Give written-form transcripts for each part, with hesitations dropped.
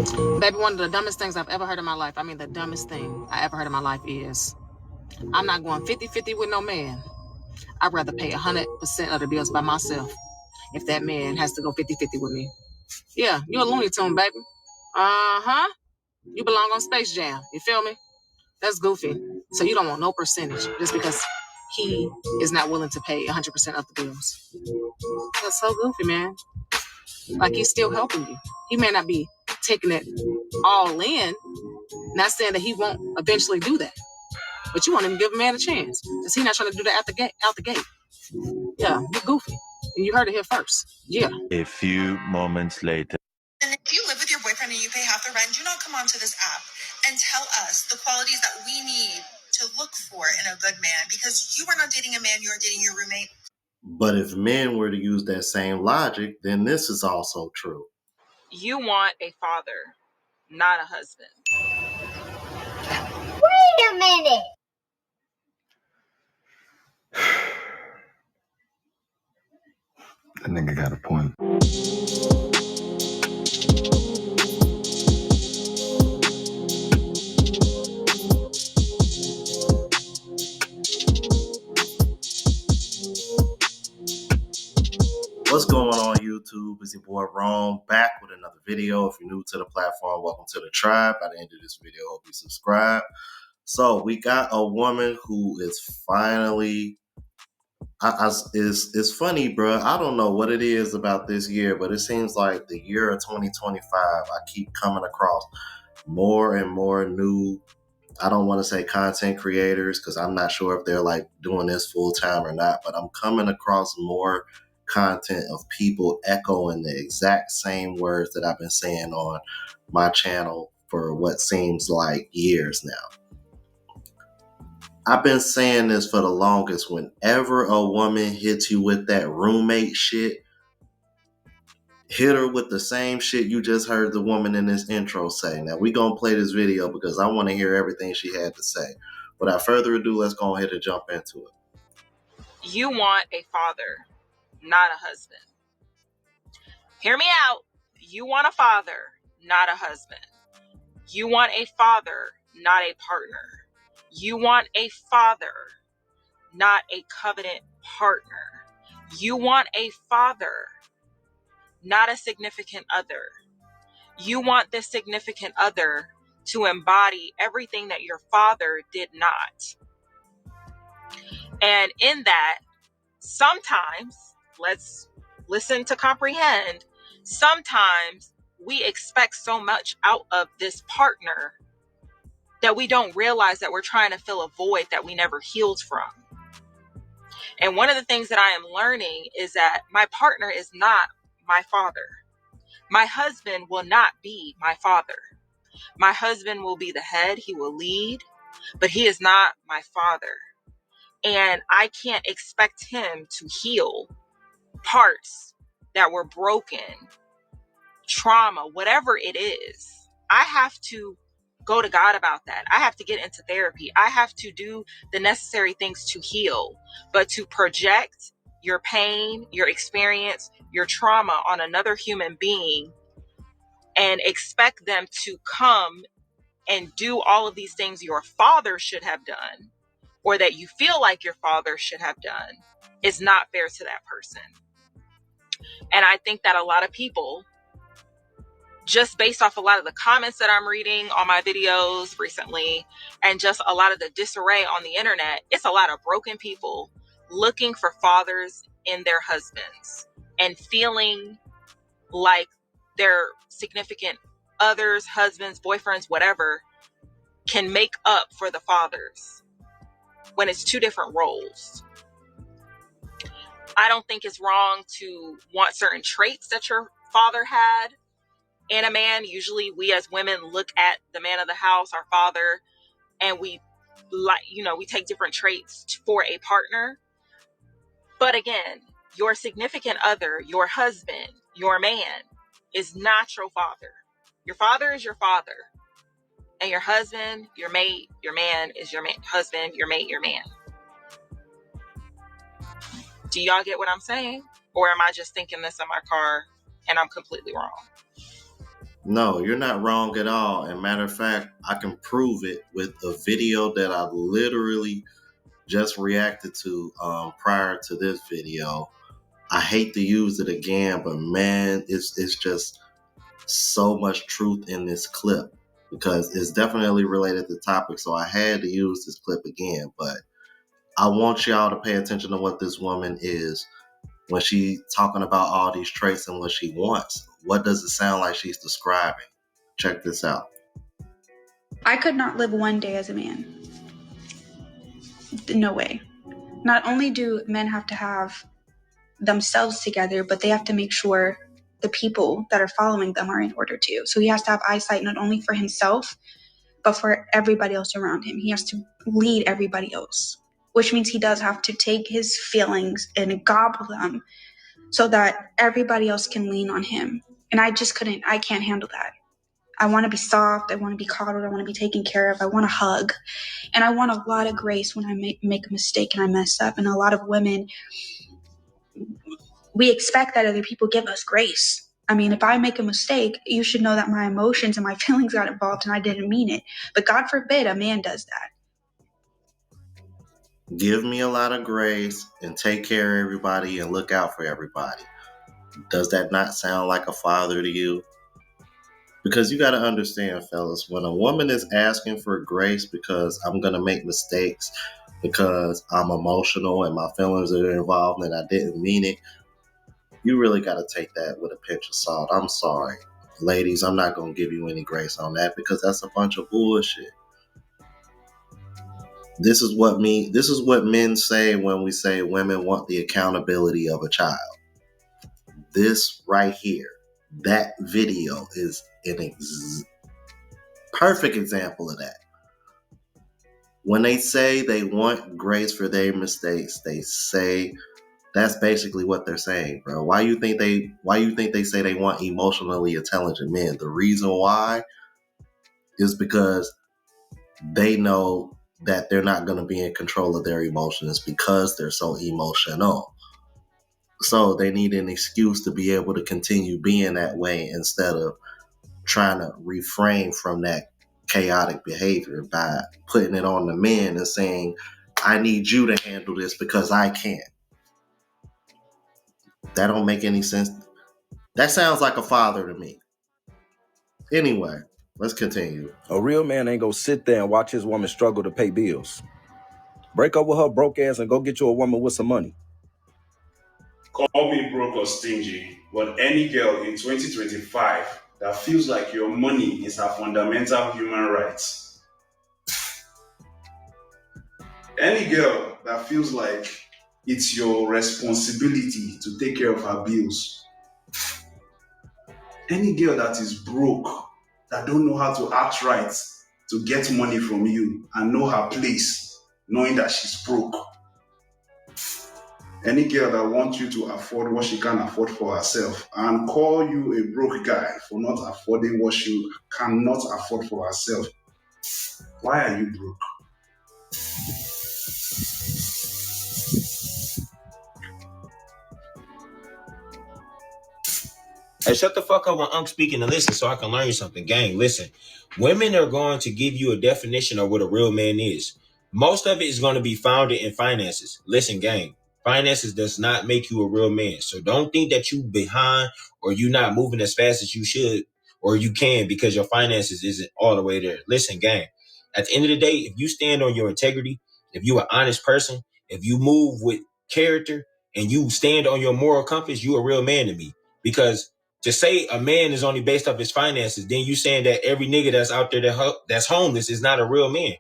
Baby, one of the dumbest things I've ever heard in my life, I mean the dumbest thing I ever heard in my life is, I'm not going 50-50 with no man. I'd rather pay 100% of the bills by myself if that man has to go 50-50 with me. Yeah, you're a Looney Tune, baby. Uh-huh. You belong on Space Jam. You feel me? That's goofy. So you don't want no percentage just because he is not willing to pay 100% of the bills. That's so goofy, man. Like, he's still helping you. He may not be taking it all in, not saying that he won't eventually do that, but you won't even give a man a chance because he's not trying to do that out the gate. Yeah, you're goofy. And you heard it here first. Yeah. A few moments later. And if you live with your boyfriend and you pay half the rent, do not come onto this app and tell us the qualities that we need to look for in a good man, because you are not dating a man, you are dating your roommate. But if men were to use that same logic, then this is also true. You want a father, not a husband. Wait a minute. That nigga got a point. What's going on, YouTube? It's your boy Rome, back with another video. If you're new to the platform, welcome to the tribe. By the end of this video, hope you subscribe. So we got a woman who is finally, it's funny, bro. I don't know what it is about this year, but it seems like the year of 2025, I keep coming across more and more new, I don't want to say content creators, because I'm not sure if they're like doing this full time or not, but I'm coming across more content of people echoing the exact same words that I've been saying on my channel for what seems like years now. I've been saying this for the longest. Whenever a woman hits you with that roommate shit, hit her with the same shit you just heard the woman in this intro say. Now, we're going to play this video because I want to hear everything she had to say. Without further ado, let's go ahead and jump into it. You want a father, not a husband. Hear me out. You want a father, not a husband. You want a father, not a partner. You want a father, not a covenant partner. You want a father, not a significant other. You want this significant other to embody everything that your father did not. And in that, sometimes, let's listen to comprehend, sometimes we expect so much out of this partner that we don't realize that we're trying to fill a void that we never healed from. And one of the things that I am learning is that my partner is not my father. My husband will not be my father. My husband will be the head, he will lead, but he is not my father. And I can't expect him to heal parts that were broken, trauma, whatever it is. I have to go to God about that. I have to get into therapy. I have to do the necessary things to heal. But to project your pain, your experience, your trauma on another human being and expect them to come and do all of these things your father should have done, or that you feel like your father should have done, is not fair to that person. And I think that a lot of people, just based off a lot of the comments that I'm reading on my videos recently, and just a lot of the disarray on the internet, it's a lot of broken people looking for fathers in their husbands and feeling like their significant others, husbands, boyfriends, whatever, can make up for the fathers when it's two different roles. I don't think it's wrong to want certain traits that your father had in a man. Usually we as women look at the man of the house, our father, and we take different traits for a partner. But again, your significant other, your husband, your man is not your father. Your father is your father. And your husband, your mate, your man is your husband, your mate, your man. Do y'all get what I'm saying? Or am I just thinking this in my car and I'm completely wrong? No, you're not wrong at all. And matter of fact, I can prove it with a video that I literally just reacted to prior to this video. I hate to use it again, but man, it's just so much truth in this clip because it's definitely related to the topic. So I had to use this clip again, but I want y'all to pay attention to what this woman is when she's talking about all these traits and what she wants. What does it sound like she's describing? Check this out. I could not live one day as a man. No way. Not only do men have to have themselves together, but they have to make sure the people that are following them are in order too. So he has to have eyesight not only for himself, but for everybody else around him. He has to lead everybody else, which means he does have to take his feelings and gobble them so that everybody else can lean on him. And I can't handle that. I want to be soft. I want to be coddled. I want to be taken care of. I want a hug. And I want a lot of grace when I make a mistake and I mess up. And a lot of women, we expect that other people give us grace. I mean, if I make a mistake, you should know that my emotions and my feelings got involved and I didn't mean it. But God forbid a man does that. Give me a lot of grace and take care of everybody and look out for everybody. Does that not sound like a father to you? Because you got to understand, fellas, when a woman is asking for grace because I'm going to make mistakes, because I'm emotional and my feelings are involved and I didn't mean it, you really got to take that with a pinch of salt. I'm sorry. Ladies, I'm not going to give you any grace on that because that's a bunch of bullshit. This is what men say when we say women want the accountability of a child. This right here, that video is an perfect example of that. When they say they want grace for their mistakes, they say that's basically what they're saying, bro. Why you think they say they want emotionally intelligent men? The reason why is because they know that they're not going to be in control of their emotions because they're so emotional. So they need an excuse to be able to continue being that way instead of trying to refrain from that chaotic behavior by putting it on the men and saying, I need you to handle this because I can't. That don't make any sense. That sounds like a father to me. Anyway, let's continue. A real man ain't gonna sit there and watch his woman struggle to pay bills. Break up with her broke ass and go get you a woman with some money. Call me broke or stingy, but any girl in 2025 that feels like your money is her fundamental human rights. Any girl that feels like it's your responsibility to take care of her bills. Any girl that is broke, that don't know how to act right to get money from you and know her place, knowing that she's broke. Any girl that wants you to afford what she can't afford for herself and call you a broke guy for not affording what she cannot afford for herself. Why are you broke? Hey, shut the fuck up when I'm speaking and listen so I can learn you something. Gang, listen. Women are going to give you a definition of what a real man is. Most of it is going to be founded in finances. Listen, gang. Finances does not make you a real man. So don't think that you behind or you not moving as fast as you should or you can because your finances isn't all the way there. Listen, gang. At the end of the day, if you stand on your integrity, if you an honest person, if you move with character and you stand on your moral compass, you a real man to me. Because to say a man is only based off his finances, then you saying that every nigga that's out there that's homeless is not a real man.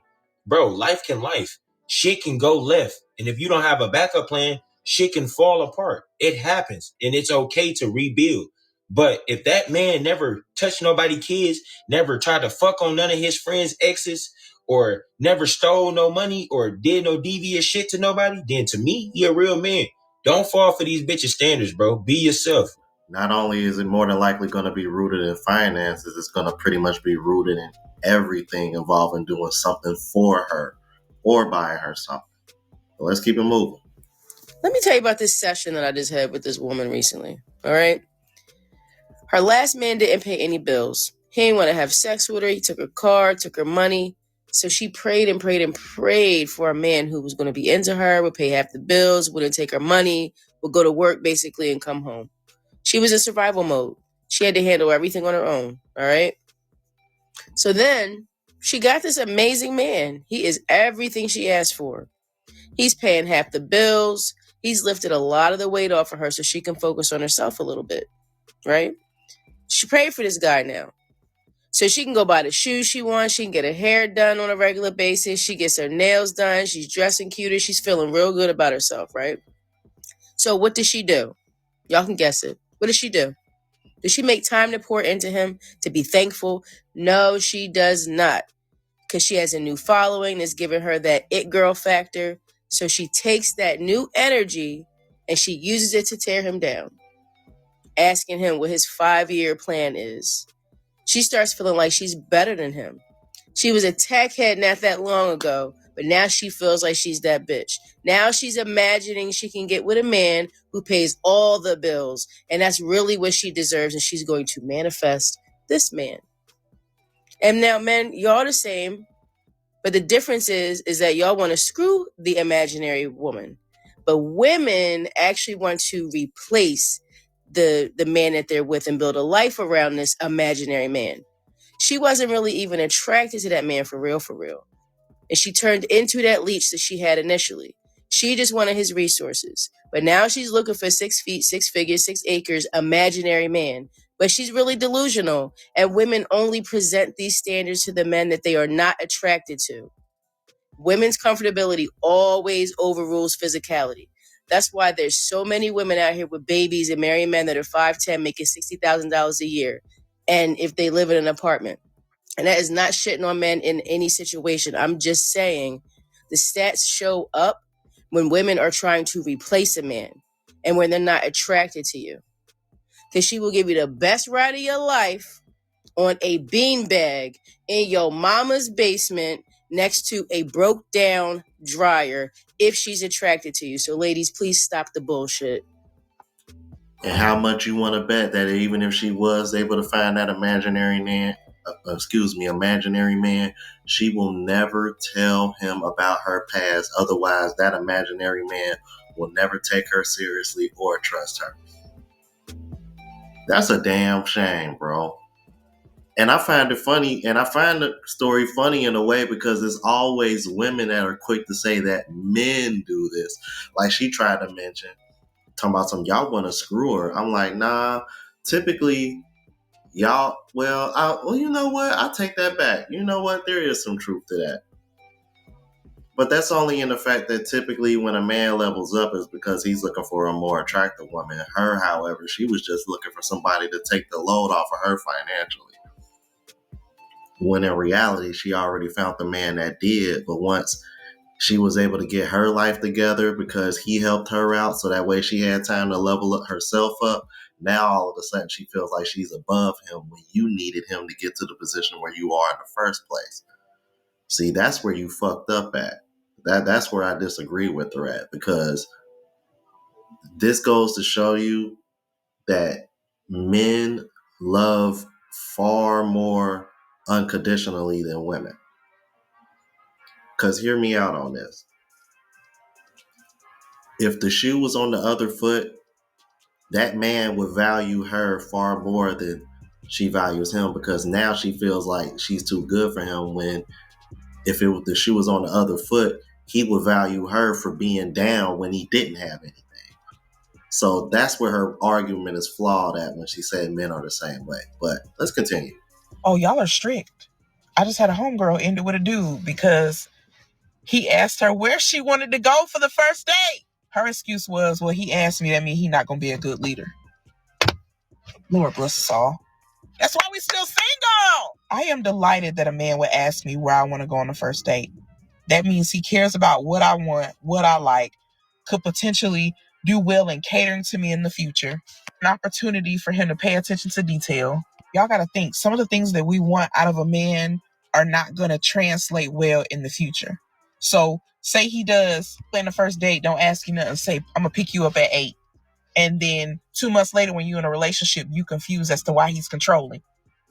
Bro, life can life. Shit can go left. And if you don't have a backup plan, shit can fall apart. It happens. And it's okay to rebuild. But if that man never touched nobody kids, never tried to fuck on none of his friends' exes, or never stole no money or did no devious shit to nobody, then to me, he a real man. Don't fall for these bitches' standards, bro. Be yourself. Not only is it more than likely going to be rooted in finances, it's going to pretty much be rooted in everything involving doing something for her or buying her something. So let's keep it moving. Let me tell you about this session that I just had with this woman recently. All right. Her last man didn't pay any bills. He didn't want to have sex with her. He took her car, took her money. So she prayed and prayed and prayed for a man who was going to be into her, would pay half the bills, wouldn't take her money, would go to work basically and come home. She was in survival mode. She had to handle everything on her own, all right? So then she got this amazing man. He is everything she asked for. He's paying half the bills. He's lifted a lot of the weight off of her so she can focus on herself a little bit, right? She prayed for this guy now. So she can go buy the shoes she wants. She can get her hair done on a regular basis. She gets her nails done. She's dressing cuter. She's feeling real good about herself, right? So what does she do? Y'all can guess it. What does she do? Does she make time to pour into him, to be thankful? No, she does not. Because she has a new following that's giving her that it girl factor. So she takes that new energy and she uses it to tear him down, asking him what his 5-year plan is. She starts feeling like she's better than him. She was a tech head not that long ago, but now she feels like she's that bitch. Now she's imagining she can get with a man who pays all the bills, and that's really what she deserves, and she's going to manifest this man. And now, men, y'all the same, but the difference is that y'all want to screw the imaginary woman, but women actually want to replace the man that they're with and build a life around this imaginary man. She wasn't really even attracted to that man for real. And she turned into that leech that she had initially. She just wanted his resources. But now she's looking for 6 feet, 6 figures, 6 acres, imaginary man. But she's really delusional. And women only present these standards to the men that they are not attracted to. Women's comfortability always overrules physicality. That's why there's so many women out here with babies and married men that are 5'10", making $60,000 a year. And if they live in an apartment. And that is not shitting on men in any situation. I'm just saying the stats show up when women are trying to replace a man and when they're not attracted to you. Because she will give you the best ride of your life on a beanbag in your mama's basement next to a broke down dryer if she's attracted to you. So ladies, please stop the bullshit. And how much you want to bet that even if she was able to find that imaginary man, she will never tell him about her past. Otherwise, that imaginary man will never take her seriously or trust her. That's a damn shame, bro. And I find it funny, and I find the story funny in a way because it's always women that are quick to say that men do this. Like she tried to mention, talking about some y'all want to screw her. I'm like, nah. Typically, y'all. Well, you know what? I'll take that back. You know what? There is some truth to that. But that's only in the fact that typically when a man levels up is because he's looking for a more attractive woman. Her, however, she was just looking for somebody to take the load off of her financially. When in reality, she already found the man that did. But once she was able to get her life together because he helped her out, so that way she had time to level up herself up, now all of a sudden she feels like she's above him when you needed him to get to the position where you are in the first place. See, that's where you fucked up at. That's where I disagree with her at, because this goes to show you that men love far more unconditionally than women. Because hear me out on this. If the shoe was on the other foot, that man would value her far more than she values him, because now she feels like she's too good for him, when if the shoe was on the other foot, he would value her for being down when he didn't have anything. So that's where her argument is flawed at when she said men are the same way. But let's continue. Oh, y'all are strict. I just had a homegirl end it with a dude because he asked her where she wanted to go for the first date. Her excuse was, well, he asked me, that means he's not going to be a good leader. Lord bless us all. That's why we still single. I am delighted that a man would ask me where I want to go on the first date. That means he cares about what I want, what I like, could potentially do well in catering to me in the future. An opportunity for him to pay attention to detail. Y'all got to think, some of the things that we want out of a man are not going to translate well in the future. So say he does plan the first date, don't ask you nothing, say, I'm going to pick you up at 8. And then 2 months later, when you're in a relationship, you confused as to why he's controlling.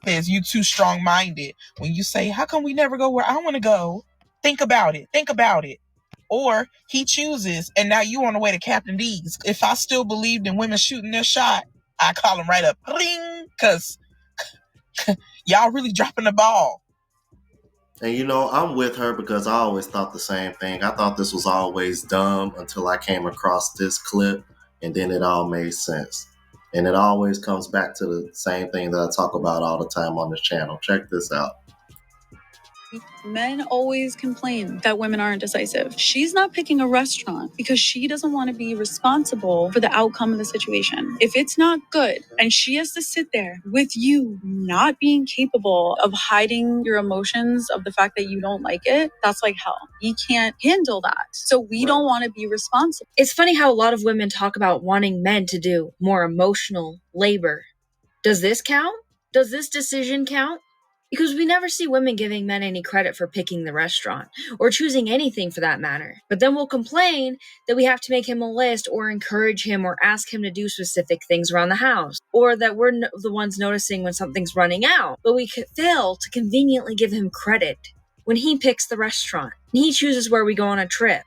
says you too strong-minded. When you say, how come we never go where I want to go? Think about it. Think about it. Or he chooses, and now you on the way to Captain D's. If I still believed in women shooting their shot, I call them right up, because y'all really dropping the ball. And you know, I'm with her because I always thought the same thing. I thought this was always dumb until I came across this clip, and then it all made sense. And it always comes back to the same thing that I talk about all the time on this channel. Check this out. Men always complain that women aren't decisive. She's not picking a restaurant because she doesn't want to be responsible for the outcome of the situation. If it's not good and she has to sit there with you not being capable of hiding your emotions of the fact that you don't like it, that's like hell. You can't handle that. So we don't want to be responsible. It's funny how a lot of women talk about wanting men to do more emotional labor. Does this count? Does this decision count? Because we never see women giving men any credit for picking the restaurant, or choosing anything for that matter. But then we'll complain that we have to make him a list, or encourage him, or ask him to do specific things around the house, or that we're the ones noticing when something's running out. But we fail to conveniently give him credit when he picks the restaurant, and he chooses where we go on a trip.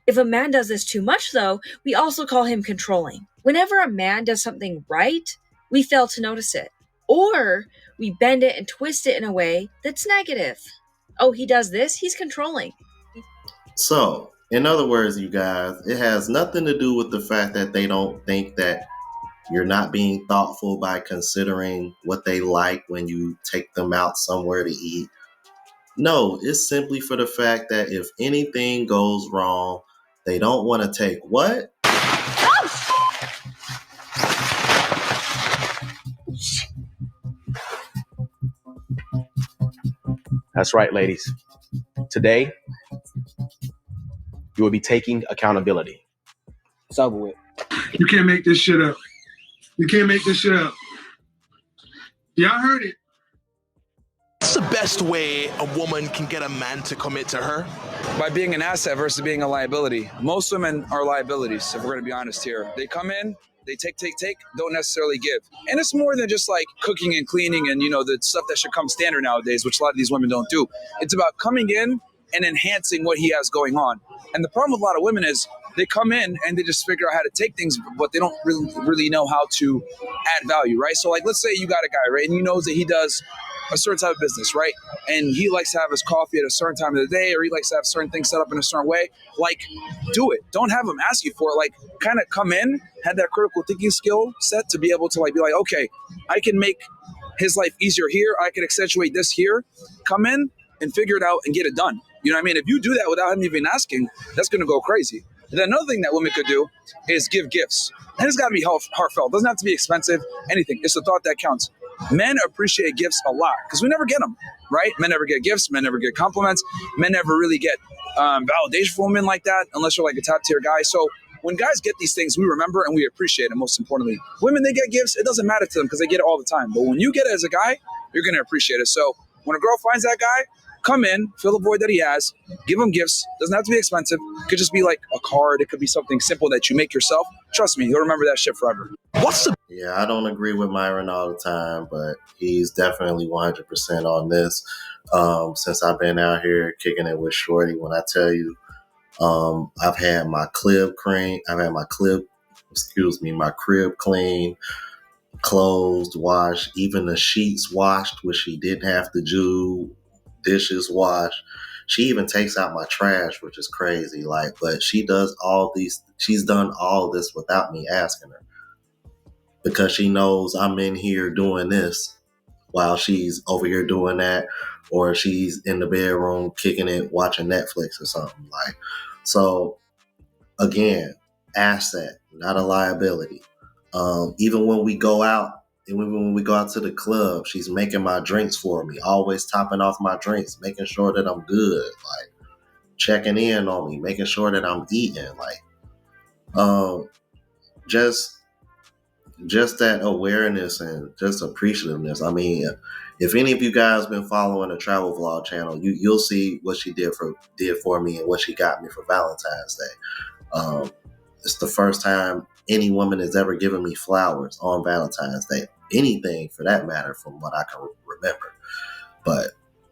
If a man does this too much, though, we also call him controlling. Whenever a man does something right, we fail to notice it. Or we bend it and twist it in a way that's negative. Oh, he does this? He's controlling. So, in other words, you guys, it has nothing to do with the fact that they don't think that you're not being thoughtful by considering what they like when you take them out somewhere to eat. No, it's simply for the fact that if anything goes wrong, they don't want to take what? That's right, ladies. Today, you will be taking accountability. It's over with. You can't make this shit up. You can't make this shit up. Y'all heard it. What's the best way a woman can get a man to commit to her? By being an asset versus being a liability. Most women are liabilities, if we're going to be honest here. They come in, they take, don't necessarily give. And it's more than just like cooking and cleaning and, you know, the stuff that should come standard nowadays, which a lot of these women don't do. It's about coming in and enhancing what he has going on. And the problem with a lot of women is they come in and they just figure out how to take things, but they don't really know how to add value, right? So like, let's say you got a guy, right? And you know that he does a certain type of business, right? And he likes to have his coffee at a certain time of the day, or he likes to have certain things set up in a certain way. Like, do it. Don't have him ask you for it. Like, kind of come in, have that critical thinking skill set to be able to like be like, okay, I can make his life easier here. I can accentuate this here. Come in and figure it out and get it done. You know what I mean? If you do that without him even asking, that's going to go crazy. And then another thing that women could do is give gifts. And it's got to be heartfelt. It doesn't have to be expensive, anything. It's the thought that counts. Men appreciate gifts a lot because we never get them, right? Men never get gifts. Men never get compliments. Men never really get validation from women like that unless you're like a top tier guy. So when guys get these things, we remember and we appreciate it, most importantly. Women, they get gifts. It doesn't matter to them because they get it all the time. But when you get it as a guy, you're going to appreciate it. So when a girl finds that guy, come in, fill the void that he has, give him gifts. Doesn't have to be expensive. It could just be like a card. It could be something simple that you make yourself. Trust me, you'll remember that shit forever. Yeah, I don't agree with Myron all the time, but he's definitely 100% on this. Since I've been out here kicking it with Shorty, when I tell you, I've had my crib clean, closed, washed, even the sheets washed, which she didn't have to do, dishes washed. She even takes out my trash, which is crazy. Like, but she's done all this without me asking her, because she knows I'm in here doing this while she's over here doing that, or she's in the bedroom kicking it, watching Netflix or something. Like, so again, asset, not a liability. Even when we go out, when we go out to the club, she's making my drinks for me, always topping off my drinks, making sure that I'm good, like checking in on me, making sure that I'm eating, like, just that awareness and just appreciativeness. I mean, if any of you guys been following the travel vlog channel, you'll see what she did for me and what she got me for Valentine's Day. It's the first time any woman has ever given me flowers on Valentine's Day. Anything for that matter, from what I can remember. But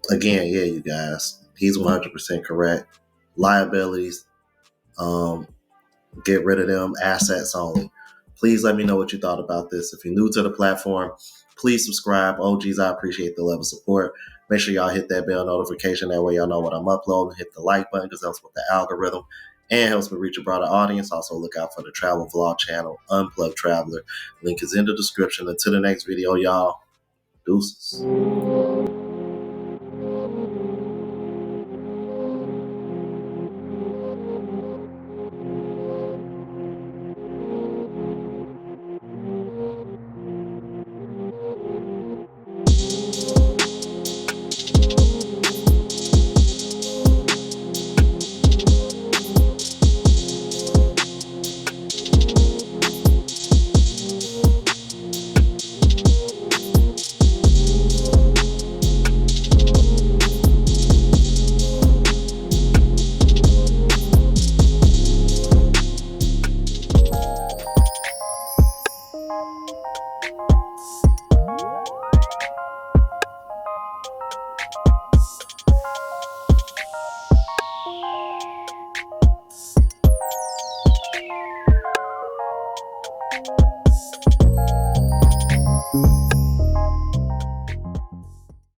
again, yeah, you guys, he's 100% correct. Liabilities, get rid of them. Assets only. Please let me know what you thought about this. If you're new to the platform, please subscribe. OGs, I appreciate the level of support. Make sure y'all hit that bell notification. That way y'all know what I'm uploading. Hit the like button because that's with the algorithm and helps me reach a broader audience. Also, look out for the travel vlog channel, Unplugged Traveler. Link is in the description. Until the next video, y'all. Deuces.